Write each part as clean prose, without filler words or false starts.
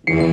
Hello,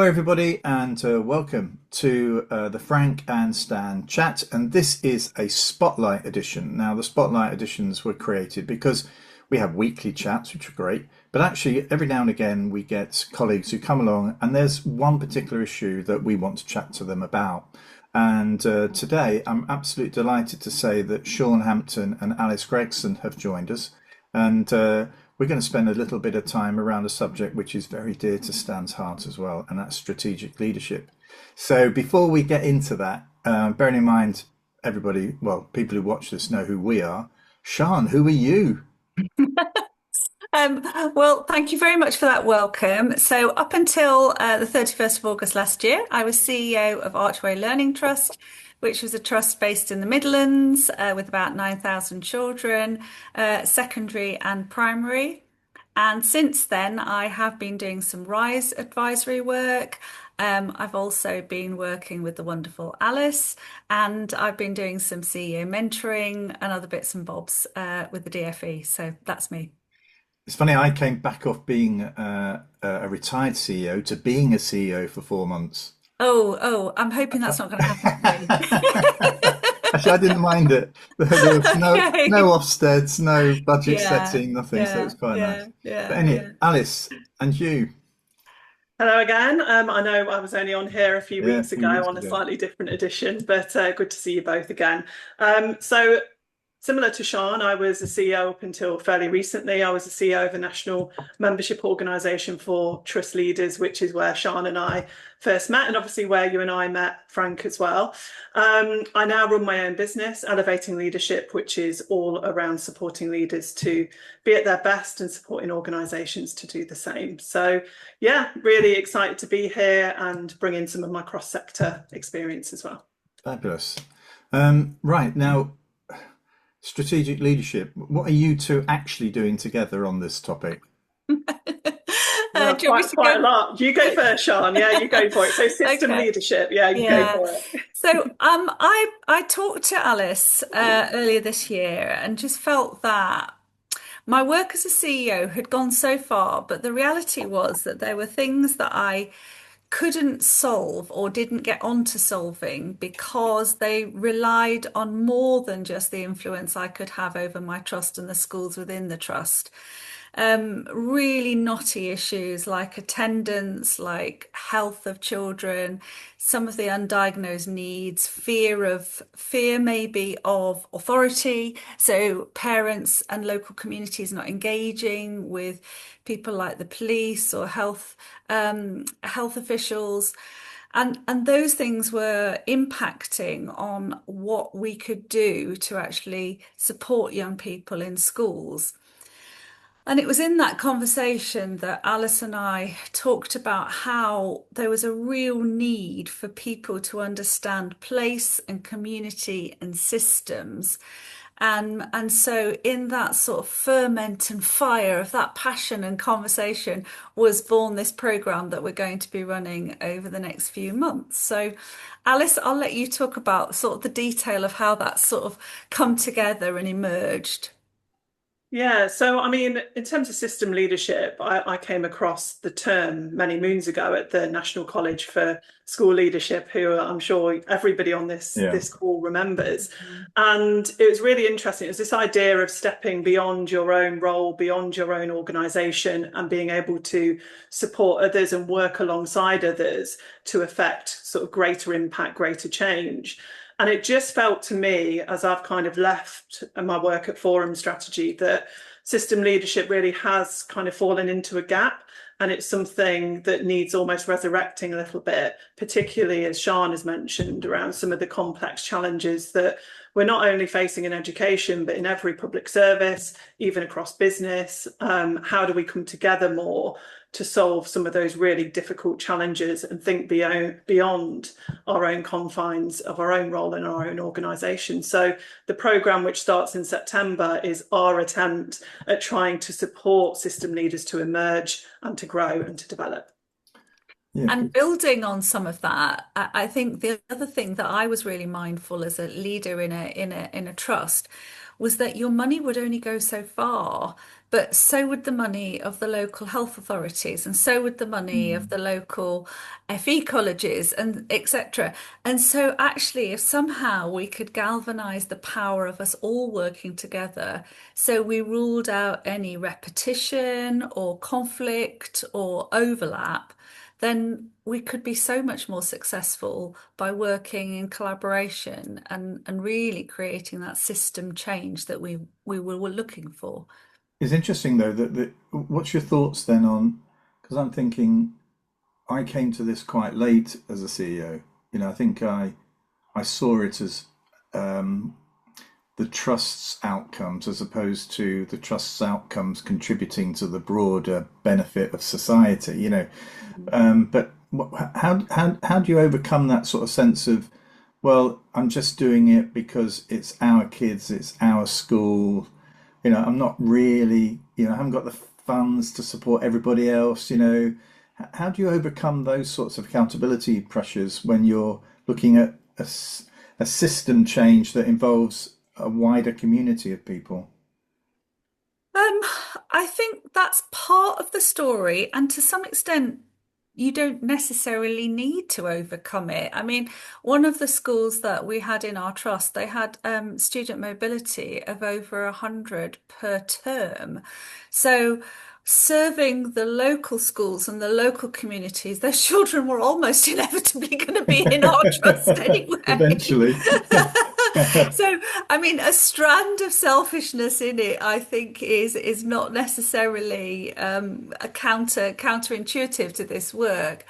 everybody, and welcome to the Frank and Stan chat. And this is a Spotlight edition. Now, the Spotlight editions were created because we have weekly chats, which are great. But actually, every now and again, we get colleagues who come along, and there's one particular issue that we want to chat to them about. And today, I'm absolutely delighted to say that Sian Hampton and Alice Gregson have joined us. And we're going to spend a little bit of time around a subject which is very dear to Stan's heart as well, and that's strategic leadership. So before we get into that, bearing in mind everybody, well, people who watch this know who we are. Sian, who are you? Um, well, thank you very much for that welcome. So, up until the 31st of August last year, I was CEO of Archway Learning Trust, which was a trust based in the Midlands with about 9,000 children, secondary and primary. And since then, I have been doing some RISE advisory work. I've also been working with the wonderful Alice, and I've been doing some CEO mentoring and other bits and bobs with the DFE. So that's me. It's funny, I came back off being a retired CEO to being a CEO for 4 months. I'm hoping that's not going to happen to me. Actually, I didn't mind it. There was no Okay. Ofsteds, no budget Yeah, setting, nothing, so it was yeah, quite nice. yeah, But yeah, anyway, yeah. Alice, and you, Hello again. I know I was only on here a few yeah, a weeks few ago weeks on a ago. slightly different edition, but good to see you both again. So similar to Sian, I was a CEO up until fairly recently. I was a CEO of a national membership organisation for trust leaders, which is where Sian and I first met, and obviously where you and I met, Frank, as well. I now run my own business, Elevating Leadership, which is all around supporting leaders to be at their best and supporting organisations to do the same. So, yeah, really excited to be here and bring in some of my cross-sector experience as well. Fabulous. Right now, strategic leadership. What are you two actually doing together on this topic? Well, Do you want me quite to quite a go? lot. You go first, Sian. Yeah, you go for it. So system Okay. leadership. Yeah, you go Yeah. for it. So I talked to Alice earlier this year and just felt that my work as a CEO had gone so far, but the reality was that there were things that I couldn't solve or didn't get onto solving because they relied on more than just the influence I could have over my trust and the schools within the trust. Really knotty issues like attendance, like health of children, some of the undiagnosed needs, fear maybe of authority. So parents and local communities not engaging with people like the police or health officials. And those things were impacting on what we could do to actually support young people in schools. And it was in that conversation that Alice and I talked about how there was a real need for people to understand place and community and systems. And so in that sort of ferment and fire of that passion and conversation was born this program that we're going to be running over the next few months. So Alice, I'll let you talk about sort of the detail of how that sort of come together and emerged. Yeah, so I mean, in terms of system leadership, I came across the term many moons ago at the National College for School Leadership, who I'm sure everybody on this Yeah. this call remembers. And it was really interesting. It was this idea of stepping beyond your own role, beyond your own organisation, and being able to support others and work alongside others to affect sort of greater impact, greater change. And it just felt to me, as I've kind of left my work at Forum Strategy, that system leadership really has kind of fallen into a gap. And it's something that needs almost resurrecting a little bit, particularly as Sian has mentioned, around some of the complex challenges that we're not only facing in education, but in every public service, even across business. How do we come together more to solve some of those really difficult challenges and think beyond our own confines of our own role in our own organisation? So the programme, which starts in September, is our attempt at trying to support system leaders to emerge and to grow and to develop. Yeah. And building on some of that, I think the other thing that I was really mindful as a leader in a trust was that your money would only go so far, but so would the money of the local health authorities, and so would the money of Mm. the local FE colleges, and etc. And so actually, if somehow we could galvanize the power of us all working together, so we ruled out any repetition or conflict or overlap, then we could be so much more successful by working in collaboration and really creating that system change that we were looking for. It's interesting though that what's your thoughts then on, because I'm thinking I came to this quite late as a CEO. You know, I think I saw it as um, the trust's outcomes as opposed to the trust's outcomes contributing to the broader benefit of society, you know. But how do you overcome that sort of sense of, well, I'm just doing it because it's our kids, it's our school, you know, I'm not really, you know, I haven't got the funds to support everybody else, you know. How do you overcome those sorts of accountability pressures when you're looking at a system change that involves a wider community of people? Um, I think that's part of the story, and to some extent, you don't necessarily need to overcome it. I mean, one of the schools that we had in our trust, they had student mobility of over 100 per term. So serving the local schools and the local communities, those children were almost inevitably going to be in our trust anyway. Eventually. So, I mean, a strand of selfishness in it, I think, is not necessarily a counterintuitive to this work.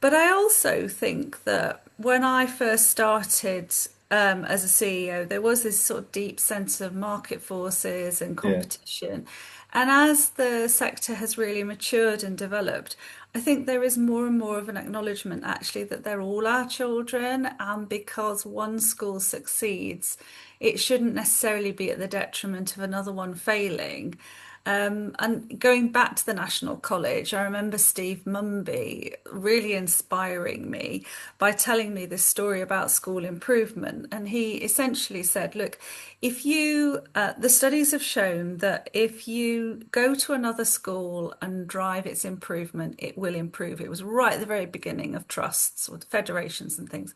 But I also think that when I first started as a CEO, there was this sort of deep sense of market forces and Yeah, competition. And as the sector has really matured and developed, I think there is more and more of an acknowledgement actually that they're all our children, and because one school succeeds, it shouldn't necessarily be at the detriment of another one failing. And going back to the National College, I remember Steve Mumby really inspiring me by telling me this story about school improvement. And he essentially said, look, the studies have shown that if you go to another school and drive its improvement, it will improve. It was right at the very beginning of trusts or federations and things.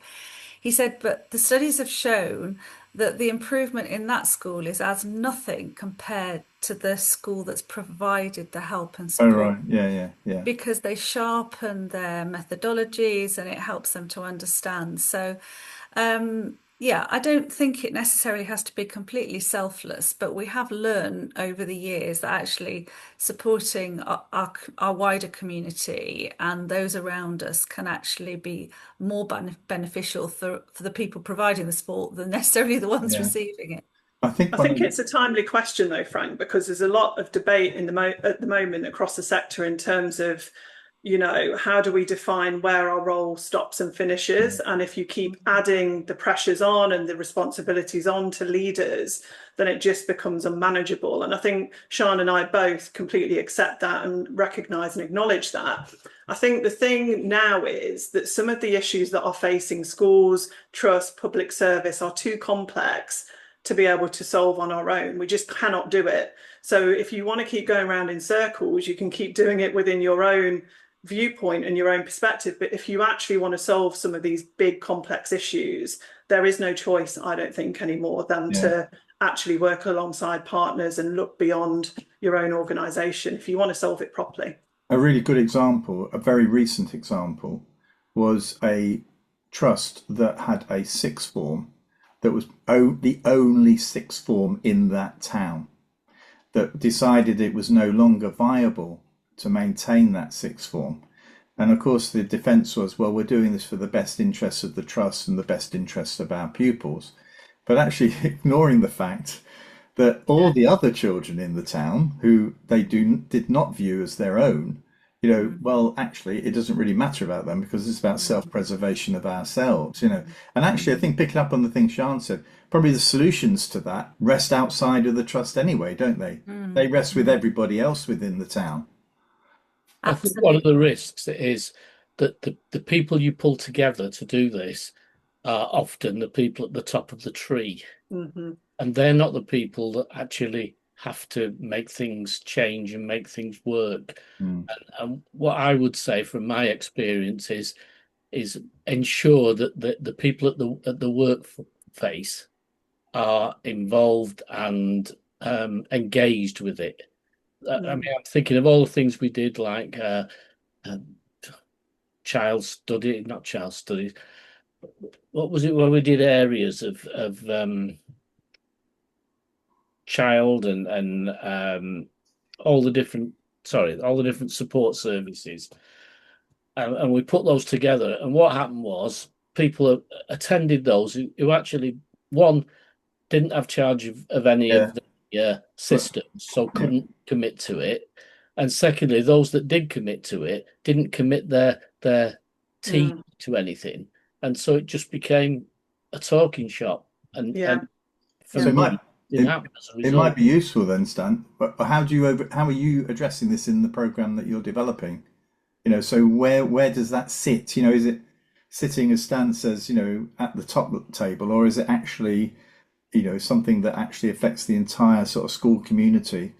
He said, but the studies have shown that the improvement in that school is as nothing compared to the school that's provided the help and oh support right, yeah, yeah, yeah. because they sharpen their methodologies and it helps them to understand. So, yeah, I don't think it necessarily has to be completely selfless, but we have learned over the years that actually supporting our wider community and those around us can actually be more beneficial for the people providing the support than necessarily the ones Yeah. receiving it. I think I one of think the, it's a timely question, though, Frank, because there's a lot of debate at the moment across the sector in terms of, you know, how do we define where our role stops and finishes? And if you keep adding the pressures on and the responsibilities on to leaders, then it just becomes unmanageable. And I think Sian and I both completely accept that and recognise and acknowledge that. I think the thing now is that some of the issues that are facing schools, trust, public service are too complex to be able to solve on our own. We just cannot do it. So if you want to keep going around in circles, you can keep doing it within your own viewpoint and your own perspective. But if you actually want to solve some of these big complex issues, there is no choice, I don't think, anymore than yeah, to actually work alongside partners and look beyond your own organisation if you want to solve it properly. a really good example, a very recent example, was a trust that had a sixth form that was the only sixth form in that town that decided it was no longer viable to maintain that sixth form. And of course, the defence was, well, we're doing this for the best interests of the trust and the best interests of our pupils, but actually ignoring the fact that all the other children in the town who they did not view as their own, you know, well, actually, it doesn't really matter about them because it's about self-preservation of ourselves, you know. And actually, I think picking up on the thing Sian said, probably the solutions to that rest outside of the trust anyway, don't they? They rest with everybody else within the town. I think one of Absolutely. the risks is that the people you pull together to do this are often the people at the top of the tree, and they're not the people that actually have to make things change and make things work. And what I would say from my experience is ensure that the people at the work face are involved and engaged with it. I mean, I'm thinking of all the things we did, like not child studies. What was it when we did areas of child and all the different all the different support services, and we put those together. And what happened was people attended those who actually, one, didn't have charge of any Yeah. of the systems, so couldn't commit to it. And secondly, those that did commit to it didn't commit their team to anything, and so it just became a talking shop. And for So me, it might be useful then, Stan. But how are you addressing this in the program that you're developing? You know, so where does that sit? You know, is it sitting, as Stan says, you know, at the top of the table, or is it actually, you know, something that actually affects the entire sort of school community?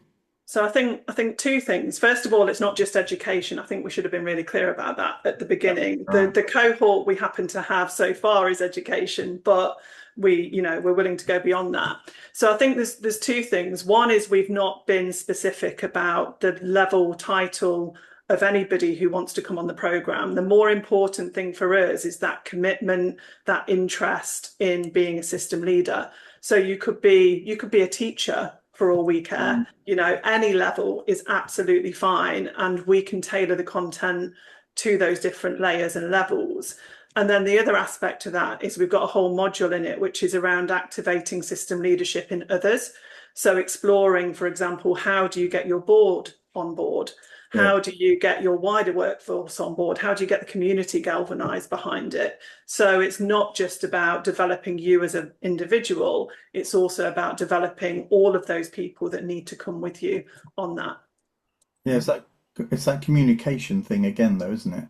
So I think two things. First of all, it's not just education. I think we should have been really clear about that at the beginning. The cohort we happen to have so far is education, but we're willing to go beyond that. So I think there's two things. One is we've not been specific about the level title of anybody who wants to come on the program. The more important thing for us is that commitment, that interest in being a system leader. So you could be a teacher for all we care. You know, any level is absolutely fine, and we can tailor the content to those different layers and levels. And then the other aspect to that is we've got a whole module in it, which is around activating system leadership in others. So exploring, for example, how do you get your board on board? How do you get your wider workforce on board? How do you get the community galvanized behind it? So it's not just about developing you as an individual, it's also about developing all of those people that need to come with you on that. Yeah, it's that communication thing again, though, isn't it?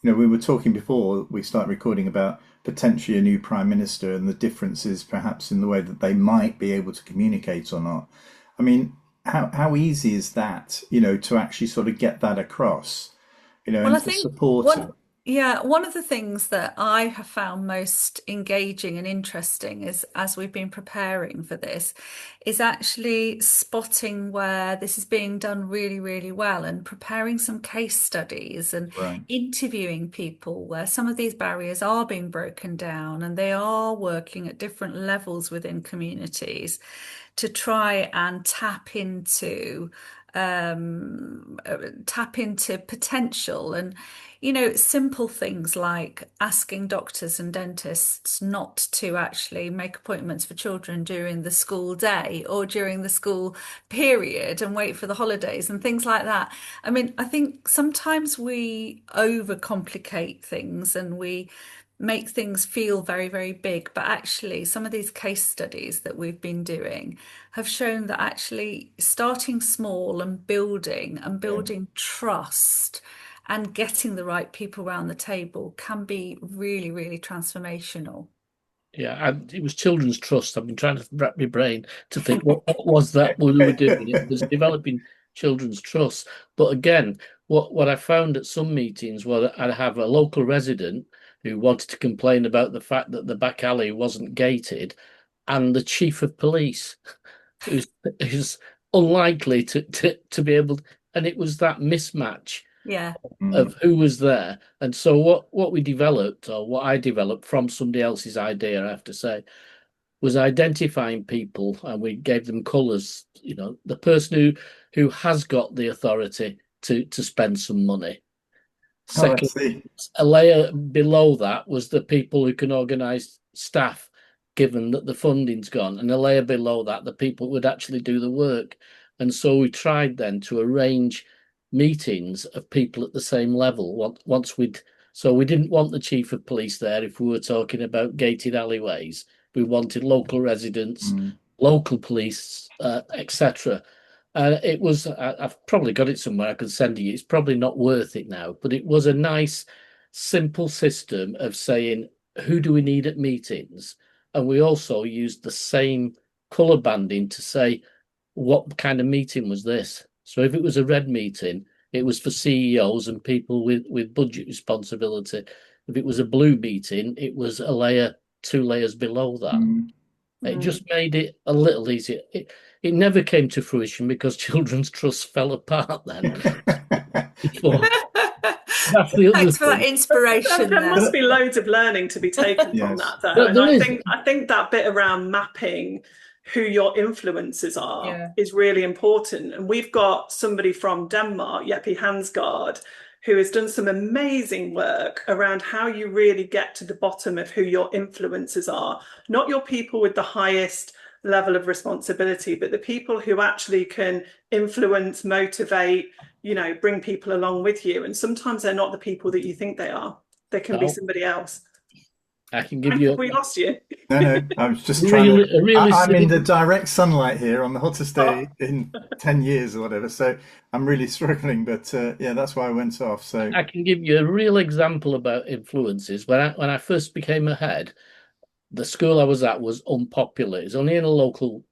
You know, we were talking before we start recording about potentially a new prime minister and the differences perhaps in the way that they might be able to communicate or not. I mean, how easy is that, you know, to actually sort of get that across, you know, and to support it? One of the things that I have found most engaging and interesting is, as we've been preparing for this, is actually spotting where this is being done really, really well and preparing some case studies and interviewing people where some of these barriers are being broken down and they are working at different levels within communities to try and tap into potential. And you know, simple things like asking doctors and dentists not to actually make appointments for children during the school day or during the school period and wait for the holidays and things like that. I mean, I think sometimes we overcomplicate things and we make things feel very, very big. But actually, some of these case studies that we've been doing have shown that actually starting small and building trust and getting the right people around the table can be really, really transformational. Yeah, it was Children's Trust. I've been trying to wrap my brain to think what was that we were doing. It was developing Children's Trust. But again, what I found at some meetings was I'd have a local resident who wanted to complain about the fact that the back alley wasn't gated, and the chief of police, who's unlikely to be able, and it was that mismatch of who was there. And so what we developed, or what I developed from somebody else's idea, I have to say, was identifying people, and we gave them colours. You know, the person who has got the authority to spend some money. Second, a layer below that was the people who can organise staff, given that the funding's gone, and a layer below that, the people would actually do the work. And so we tried then to arrange meetings of people at the same level. So we didn't want the chief of police there if we were talking about gated alleyways. We wanted local residents, local police, etc. It was, I've probably got it somewhere, I could send you. It's probably not worth it now, but it was a nice, simple system of saying, who do we need at meetings? And we also used the same colour banding to say, what kind of meeting was this? So if it was a red meeting, it was for CEOs and people with budget responsibility. If it was a blue meeting, it was a layer, 2 layers below that. It just made it a little easier. It never came to fruition because Children's Trust fell apart then. Before. That's the other Thanks for that thing. inspiration There there. must be loads of learning to be taken from Yes. that, though. And There I is. think that bit around mapping who your influencers are Yeah. is really important. And we've got somebody from Denmark, Jeppe Hansgaard, who has done some amazing work around how you really get to the bottom of who your influencers are, not your people with the highest level of responsibility, but the people who actually can influence, motivate, bring people along with you. And sometimes they're not the people that you think they are. They can be No. somebody else. I can give you We lost you. No, I was just trying to. really I'm in the simple. direct sunlight here on the hottest day in 10 years or whatever. So I'm really struggling, but yeah, that's why I went off. So I can give you a real example about influences. When I first became a head, the school I was at was unpopular. It's only in a local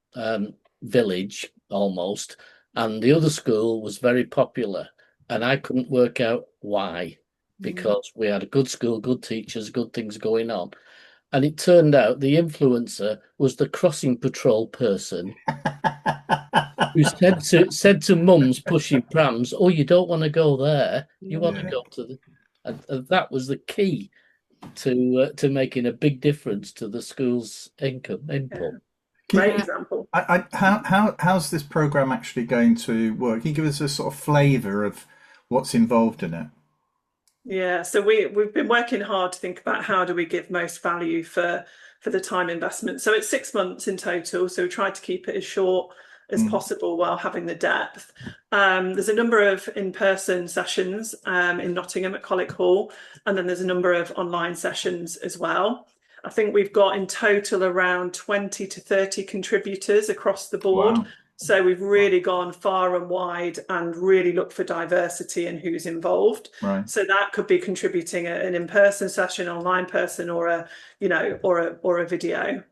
village almost, and the other school was very popular, and I couldn't work out why, because we had a good school, good teachers, good things going on. And it turned out the influencer was the crossing patrol person who said to mums pushing prams, "Oh, you don't want to go there. You want to Yeah. go to the," and that was the key to making a big difference to the school's input. Great example. How's this program actually going to work? Can you give us a sort of flavour of what's involved in it? Yeah, so we've been working hard to think about how do we give most value for the time investment. So it's 6 months in total. So we tried to keep it as short as possible while having the depth. There's a number of in-person sessions in Nottingham at Collick Hall, and then there's a number of online sessions as well. I think we've got in total around 20 to 30 contributors across the board. Wow. So we've really gone far and wide and really looked for diversity in who's involved. Right. So that could be contributing an in-person session, online person, or a video.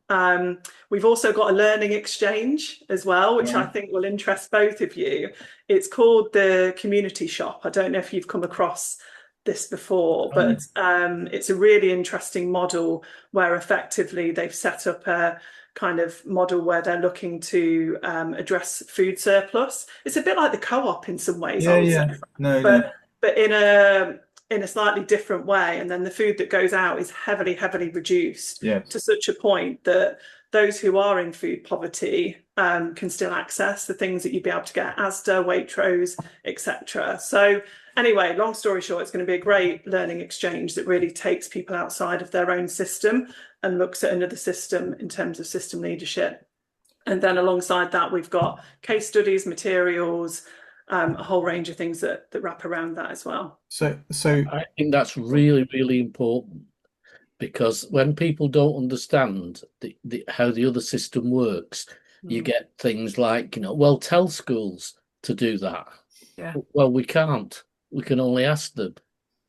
We've also got a learning exchange as well, which I think will interest both of you. It's called the Community Shop. I don't know if you've come across this before, but it's a really interesting model where effectively they've set up a kind of model where they're looking to address food surplus. It's a bit like the co-op in some ways, I would say. But in a slightly different way. And then the food that goes out is heavily reduced to such a point that those who are in food poverty can still access the things that you'd be able to get, Asda, Waitrose, etc. So anyway, long story short, it's going to be a great learning exchange that really takes people outside of their own system and looks at another system in terms of system leadership. And then alongside that, we've got case studies, materials, a whole range of things that wrap around that as well. So I think that's really, really important, because when people don't understand how the other system works, you get things like, well, tell schools to do that. Yeah. Well, we can't. We can only ask them.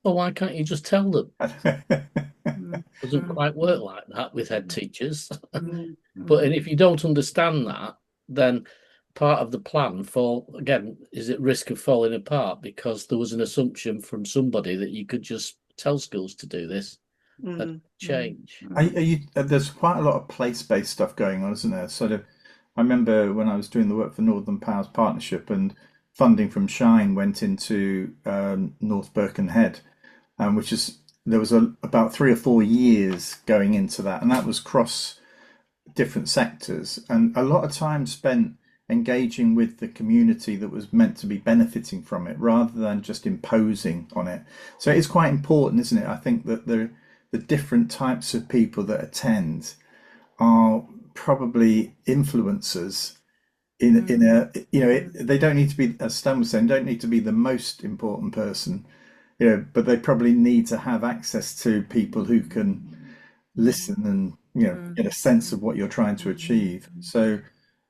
Well, why can't you just tell them? Doesn't quite work like that with head teachers. But if you don't understand that, then part of the plan is at risk of falling apart, because there was an assumption from somebody that you could just tell schools to do this and change. There's quite a lot of place-based stuff going on, isn't there? Sort of, I remember when I was doing the work for Northern Powers Partnership, and funding from Shine went into North Birkenhead, which is, there was about 3 or 4 years going into that, and that was cross different sectors, and a lot of time spent engaging with the community that was meant to be benefiting from it, rather than just imposing on it. So it's quite important, isn't it? I think that the different types of people that attend are probably influencers in a, they don't need to be, as Stan was saying, don't need to be the most important person, but they probably need to have access to people who can listen and get a sense of what you're trying to achieve. So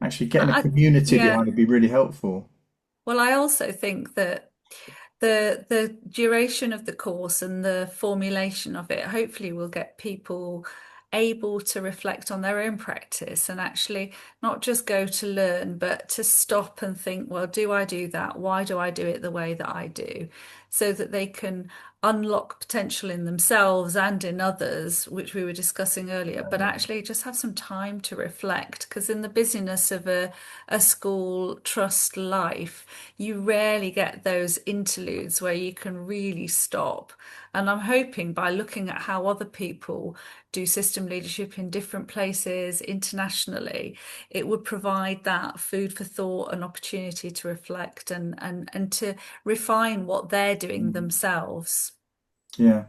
Actually, getting a community yeah. behind it would be really helpful. Well, I also think that the duration of the course and the formulation of it hopefully will get people able to reflect on their own practice and actually not just go to learn, but to stop and think, well, do I do that? Why do I do it the way that I do? So that they can unlock potential in themselves and in others, which we were discussing earlier, but actually just have some time to reflect. Because in the busyness of a school trust life, you rarely get those interludes where you can really stop. And I'm hoping by looking at how other people do system leadership in different places internationally, it would provide that food for thought and opportunity to reflect and to refine what they're doing themselves. Yeah.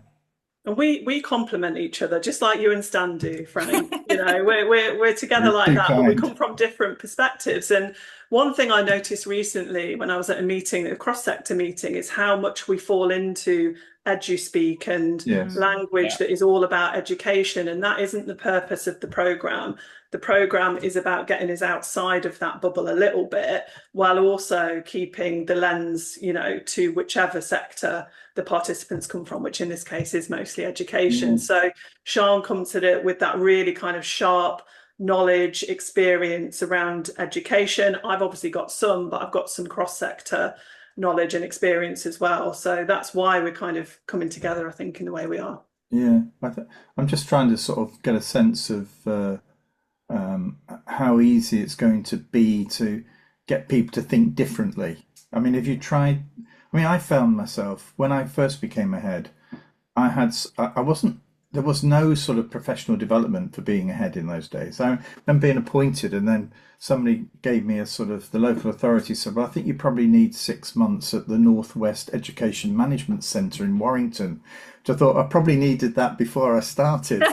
And we complement each other, just like you and Stan do, Frank. You know, we're together You're like too that, but we kind. come from different perspectives. And one thing I noticed recently when I was at a meeting, a cross-sector meeting, is how much we fall into edu-speak and Yes. language that is all about education. And that isn't the purpose of the programme. The programme is about getting us outside of that bubble a little bit, while also keeping the lens, you know, to whichever sector the participants come from, which in this case is mostly education. So Sian comes at it with that really kind of sharp knowledge, experience around education. I've obviously got some, but I've got some cross-sector knowledge and experience as well. So that's why we're kind of coming together, I think, in the way we are. Yeah. I'm just trying to sort of get a sense of how easy it's going to be to get people to think differently. I mean, if you tried, I mean, I found myself when I first became a head, I wasn't, there was no sort of professional development for being a head in those days. I remember being appointed, and then somebody gave me a sort of, the local authority said, well, I think you probably need 6 months at the Northwest Education Management Centre in Warrington. Which I thought I probably needed that before I started.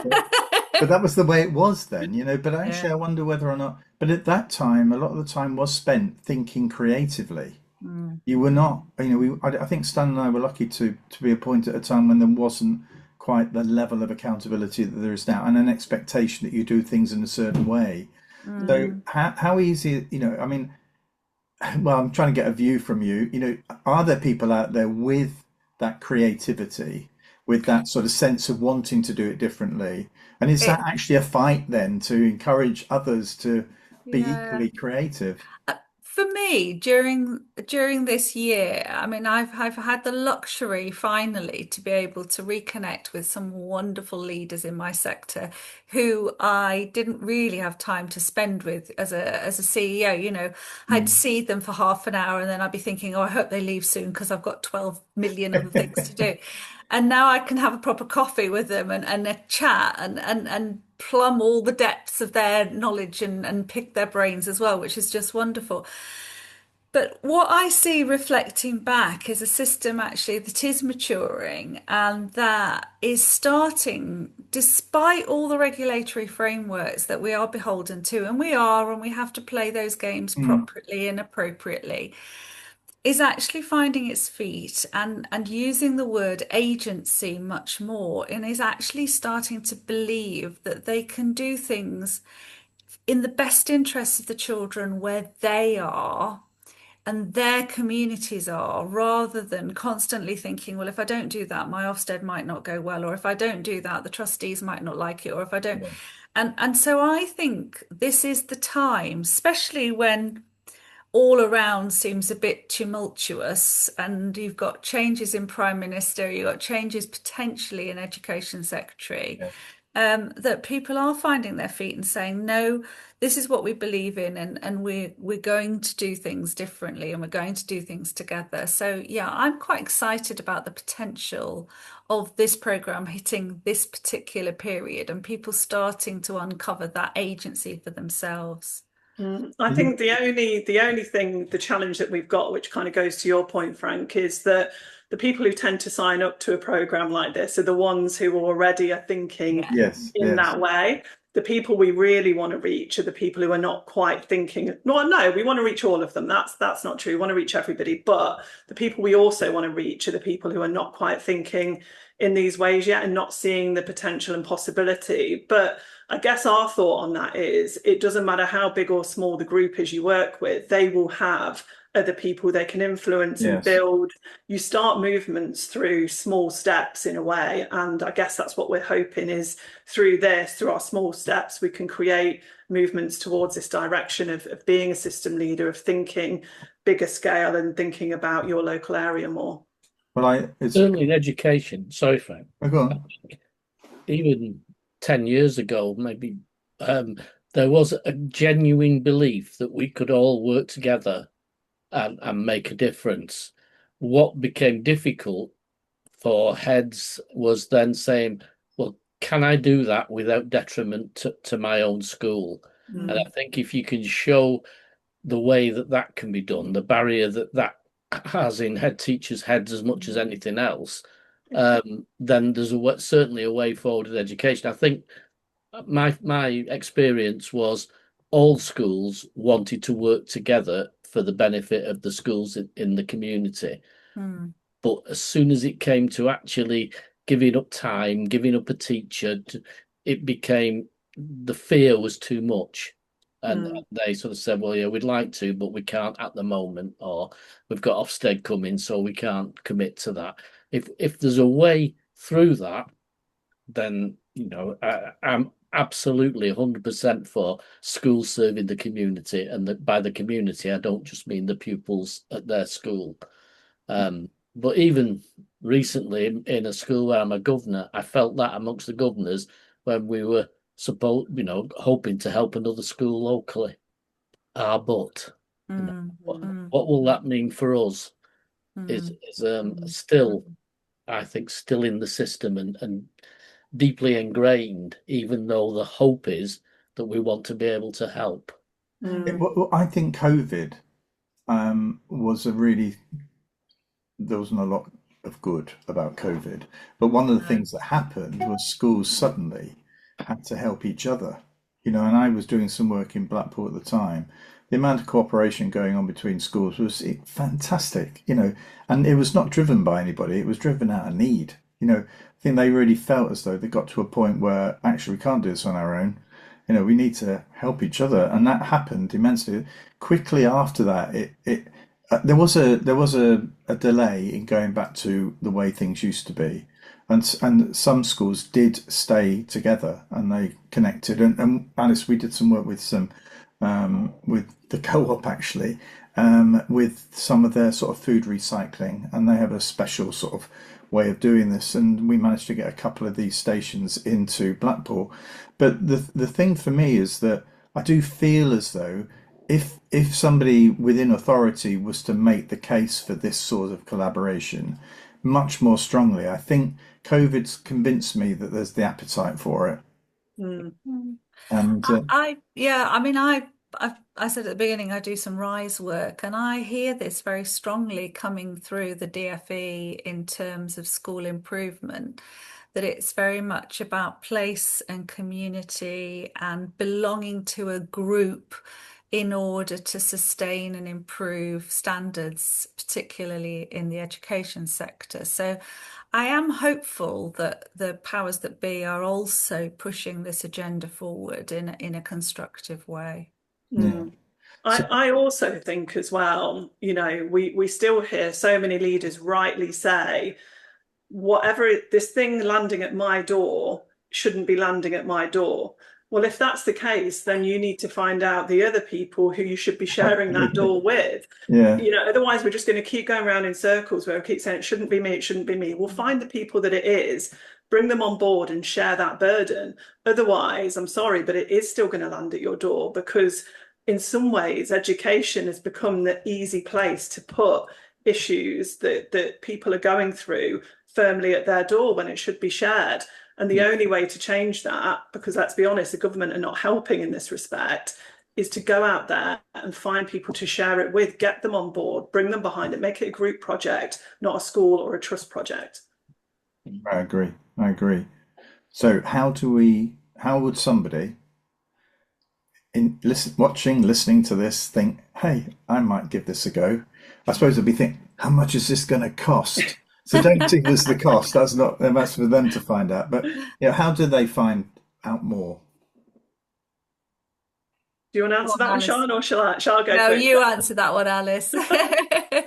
But that was the way it was then, you know. But actually, I wonder whether or not. But at that time, a lot of the time was spent thinking creatively. You were not, you know. I think Stan and I were lucky to be appointed at a time when there wasn't quite the level of accountability that there is now, and an expectation that you do things in a certain way. So how easy, you know? I mean, well, I'm trying to get a view from you. You know, are there people out there with that creativity, with that sort of sense of wanting to do it differently? And is that actually a fight then to encourage others to be equally creative? For me, during this year, I mean, I've had the luxury finally to be able to reconnect with some wonderful leaders in my sector who I didn't really have time to spend with as a CEO. You know, I'd see them for half an hour and then I'd be thinking, oh, I hope they leave soon because I've got 12 million other things to do. And now I can have a proper coffee with them and a chat and plumb all the depths of their knowledge and pick their brains as well, which is just wonderful. But what I see reflecting back is a system actually that is maturing and that is starting, despite all the regulatory frameworks that we are beholden to, and we have to play those games properly and appropriately, is actually finding its feet and using the word agency much more, and is actually starting to believe that they can do things in the best interests of the children where they are and their communities are, rather than constantly thinking, well, if I don't do that, my Ofsted might not go well, or if I don't do that, the trustees might not like it, or if I don't. And so I think this is the time, especially when all around seems a bit tumultuous and you've got changes in Prime Minister, you've got changes potentially in Education Secretary, that people are finding their feet and saying, no, this is what we believe in, and we're going to do things differently and we're going to do things together. So yeah, I'm quite excited about the potential of this programme hitting this particular period and people starting to uncover that agency for themselves. I think the only thing, the challenge that we've got, which kind of goes to your point, Frank, is that the people who tend to sign up to a program like this are the ones who already are thinking Yes, in that way. the people we really want to reach are the people who are not quite thinking, no, we want to reach all of them. That's not true. We want to reach everybody. But the people we also want to reach are the people who are not quite thinking in these ways yet and not seeing the potential and possibility. But I guess our thought on that is it doesn't matter how big or small the group is you work with, they will have other people they can influence and build. You start movements through small steps in a way, and I guess that's what we're hoping is through our small steps we can create movements towards this direction of being a system leader, of thinking bigger scale and thinking about your local area more. Well, certainly in education, sorry Frank, go on. Even 10 years ago maybe, there was a genuine belief that we could all work together and make a difference. What became difficult for heads was then saying, well, can I do that without detriment to my own school? And I think if you can show the way that can be done, the barrier that has in head teachers' heads as much as anything else, then there's certainly a way forward in education. I think my experience was all schools wanted to work together for the benefit of the schools in the community. But as soon as it came to actually giving up time, giving up a teacher, it became, the fear was too much. And they sort of said, well, yeah, we'd like to, but we can't at the moment, or we've got Ofsted coming, so we can't commit to that. If there's a way through that, then, I'm absolutely 100% for schools serving the community, and by the community I don't just mean the pupils at their school. But even recently in a school where I'm a governor, I felt that amongst the governors when we were hoping to help another school locally. But what will that mean for us is still, I think, still in the system and deeply ingrained, even though the hope is that we want to be able to help. I think COVID there wasn't a lot of good about COVID, but one of the things that happened was schools suddenly had to help each other, and I was doing some work in Blackpool at the time. The amount of cooperation going on between schools was fantastic, and it was not driven by anybody, it was driven out of need. I think they really felt as though they got to a point where actually we can't do this on our own. We need to help each other, and that happened immensely quickly. After that, there was a delay in going back to the way things used to be, and some schools did stay together and they connected. And Alice, we did some work with with the co-op actually, with some of their sort of food recycling, and they have a special sort of way of doing this, and we managed to get a couple of these stations into Blackpool. But the thing for me is that I do feel as though if somebody within authority was to make the case for this sort of collaboration much more strongly, I think COVID's convinced me that there's the appetite for it. And I said at the beginning, I do some RISE work, and I hear this very strongly coming through the DFE in terms of school improvement, that it's very much about place and community and belonging to a group in order to sustain and improve standards, particularly in the education sector. So I am hopeful that the powers that be are also pushing this agenda forward in a constructive way. I also think as well, we still hear so many leaders rightly say, whatever this thing landing at my door shouldn't be landing at my door. Well, if that's the case, then you need to find out the other people who you should be sharing that door with. Otherwise we're just going to keep going around in circles where we keep saying it shouldn't be me, it shouldn't be me. We'll find the people that it is, bring them on board and share that burden. Otherwise, I'm sorry, but it is still going to land at your door, because in some ways education has become the easy place to put issues that people are going through firmly at their door when it should be shared. And the only way to change that, because let's be honest, the government are not helping in this respect, is to go out there and find people to share it with, get them on board, bring them behind it, make it a group project, not a school or a trust project. I agree. So how would somebody listening to this think, hey, I might give this a go. I suppose they'll be thinking, how much is this going to cost? So don't give us the cost. That's for them to find out. But how do they find out more? Do you want to answer that one, Alice. Sean, or shall I go No, for it? you answer that one, Alice. So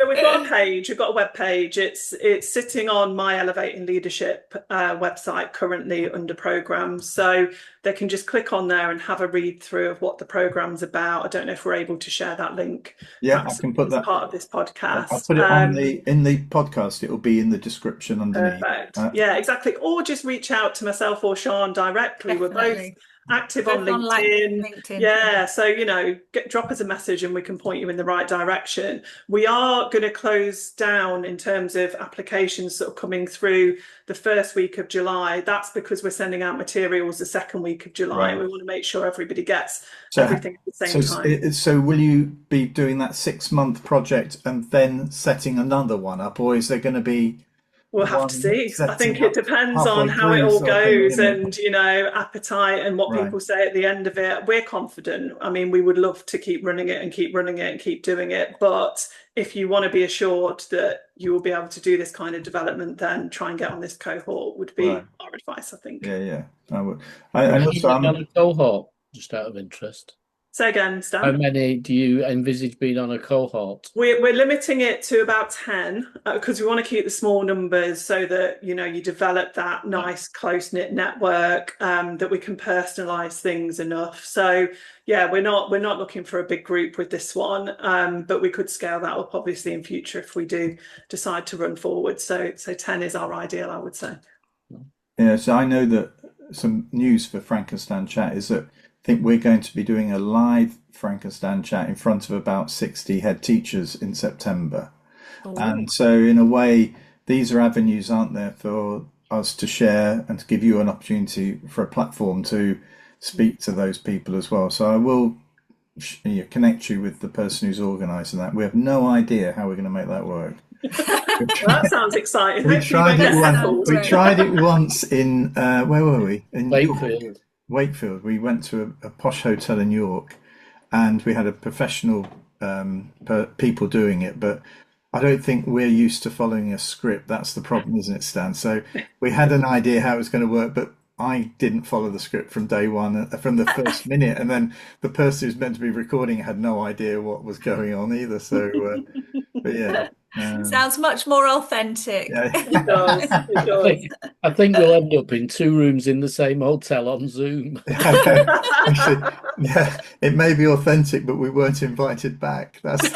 we've got a page, we've got a web page. It's sitting on my Elevating Leadership website currently under programs. So they can just click on there and have a read through of what the program's about. I don't know if we're able to share that link. Yeah, I can put that as part of this podcast. I'll put it on in the podcast. It will be in the description underneath. Perfect. Yeah, exactly. Or just reach out to myself or Sean directly. Definitely. We're both active on Both on LinkedIn. Yeah, so drop us a message and we can point you in the right direction. We are going to close down in terms of applications sort of coming through the first week of July. That's because we're sending out materials the second week of July. Right. We want to make sure everybody gets everything at the same time. So will you be doing that 6-month project and then setting another one up, or is there going to be We'll have to see. I think it depends on how it all goes and, appetite and what people say at the end of it. We're confident. I mean, we would love to keep running it and keep doing it. But if you want to be assured that you will be able to do this kind of development, then try and get on this cohort would be our advice, I think. Yeah. I would. I'm on a cohort, just out of interest. Say again, Stan. How many do you envisage being on a cohort? We're limiting it to about 10 because we want to keep the small numbers so that you develop that nice close-knit network that we can personalize things enough. So we're not looking for a big group with this one, but we could scale that up obviously in future if we do decide to run forward. So 10 is our ideal, I would say. Yeah, so I know that some news for Frankenstein Chat is that I think we're going to be doing a live Frankenstein Chat in front of about 60 head teachers in September. Oh. And so in a way, these are avenues, aren't there, for us to share and to give you an opportunity for a platform to speak to those people as well. So I will connect you with the person who's organising that. We have no idea how we're going to make that work. Well, that sounds exciting. We tried it once in, where were we? In Wakefield. We went to a posh hotel in York and we had a professional people doing it, but I don't think we're used to following a script. That's the problem, isn't it, Stan? So we had an idea how it was going to work, but I didn't follow the script from day one, from the first minute, and then the person who's meant to be recording had no idea what was going on either. So, but yeah. Sounds much more authentic. Yeah. It does. I think we'll end up in 2 rooms in the same hotel on Zoom. Actually, yeah, it may be authentic, but we weren't invited back. That's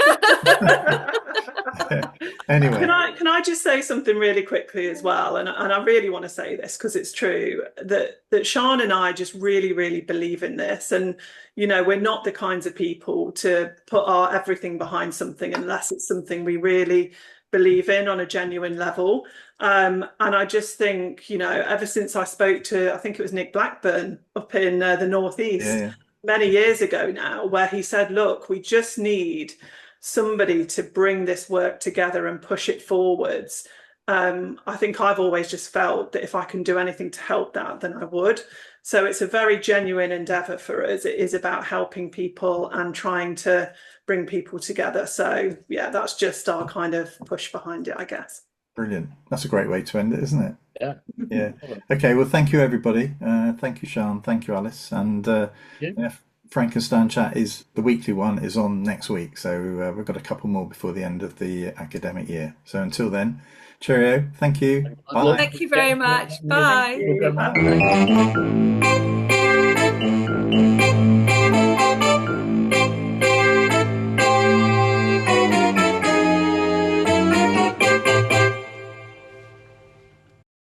anyway. Can I just say something really quickly as well? And I really want to say this because it's true that Sian and I just really, really believe in this. And we're not the kinds of people to put our everything behind something unless it's something we really believe in on a genuine level. And I just think, ever since I spoke to, I think it was Nick Blackburn up in the Northeast many years ago now, where he said, look, we just need somebody to bring this work together and push it forwards. I think I've always just felt that if I can do anything to help that, then I would. So it's a very genuine endeavour for us. It is about helping people and trying to bring people together. So that's just our kind of push behind it, I guess. Brilliant. That's a great way to end it, isn't it? Yeah. Okay, well, thank you, everybody. Thank you, Sian. Thank you, Alice. And Frankenstein Chat is the weekly one is on next week. So we've got a couple more before the end of the academic year. So until then, cheerio. Thank you. Bye. Thank you very much. Bye. Bye.